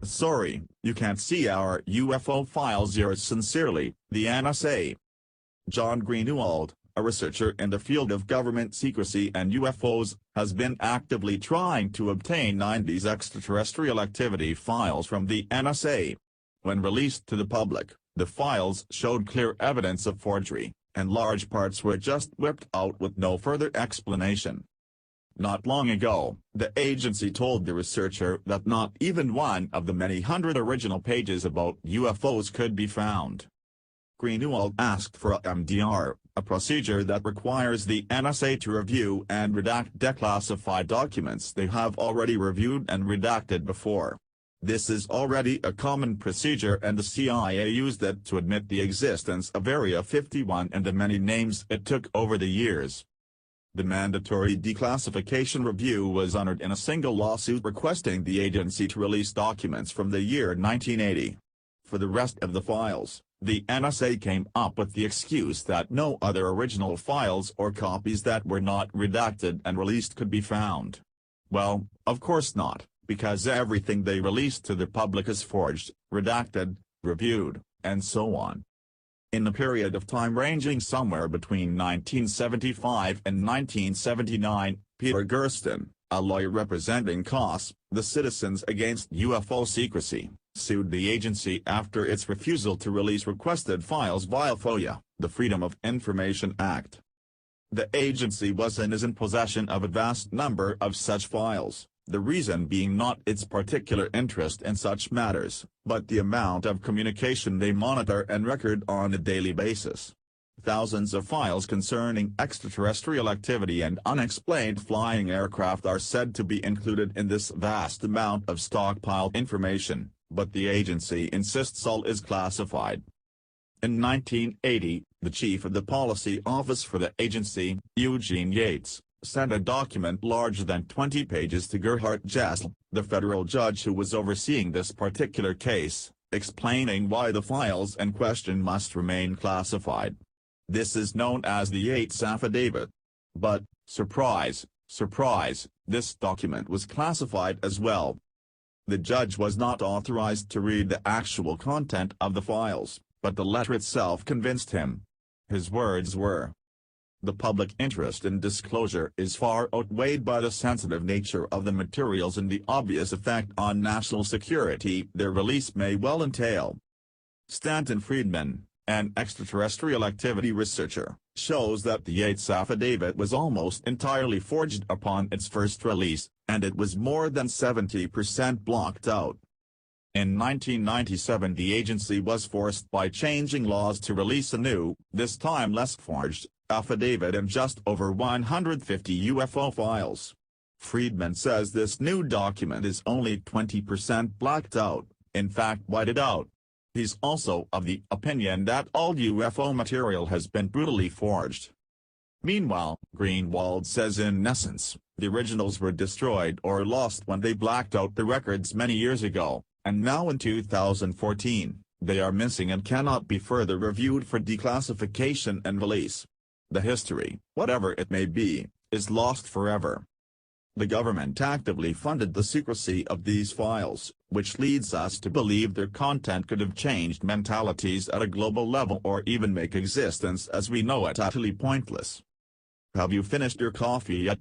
Sorry, you can't see our UFO files. Yours sincerely, the NSA. John Greenewald, a researcher in the field of government secrecy and UFOs, has been actively trying to obtain 90s extraterrestrial activity files from the NSA. When released to the public, the files showed clear evidence of forgery, and large parts were just whipped out with no further explanation. Not long ago, the agency told the researcher that not even one of the many hundred original pages about UFOs could be found. Greenewald asked for a MDR, a procedure that requires the NSA to review and redact declassified documents they have already reviewed and redacted before. This is already a common procedure, and the CIA used it to admit the existence of Area 51 and the many names it took over the years. The mandatory declassification review was honored in a single lawsuit requesting the agency to release documents from the year 1980. For the rest of the files, the NSA came up with the excuse that no other original files or copies that were not redacted and released could be found. Well, of course not, because everything they released to the public is forged, redacted, reviewed, and so on. In a period of time ranging somewhere between 1975 and 1979, Peter Gersten, a lawyer representing COS, the Citizens Against UFO Secrecy, sued the agency after its refusal to release requested files via FOIA, the Freedom of Information Act. The agency was and is in possession of a vast number of such files, the reason being not its particular interest in such matters, but the amount of communication they monitor and record on a daily basis. Thousands of files concerning extraterrestrial activity and unexplained flying aircraft are said to be included in this vast amount of stockpiled information, but the agency insists all is classified. In 1980, the chief of the policy office for the agency, Eugene Yates, sent a document larger than 20 pages to Gerhard Jessel, the federal judge who was overseeing this particular case, explaining why the files in question must remain classified. This is known as the Yates Affidavit. But, surprise, surprise, this document was classified as well. The judge was not authorized to read the actual content of the files, but the letter itself convinced him. His words were, "The public interest in disclosure is far outweighed by the sensitive nature of the materials and the obvious effect on national security their release may well entail." Stanton Friedman, an extraterrestrial activity researcher, shows that the Yates Affidavit was almost entirely forged upon its first release, and it was more than 70% blocked out. In 1997 the agency was forced by changing laws to release a new, this time less forged, affidavit in just over 150 UFO files. Friedman says this new document is only 20% blacked out, in fact whited out. He's also of the opinion that all UFO material has been brutally forged. Meanwhile, Greenewald says in essence, the originals were destroyed or lost when they blacked out the records many years ago, and now in 2014, they are missing and cannot be further reviewed for declassification and release. The history, whatever it may be, is lost forever. The government actively funded the secrecy of these files, which leads us to believe their content could have changed mentalities at a global level or even make existence as we know it utterly pointless. Have you finished your coffee yet?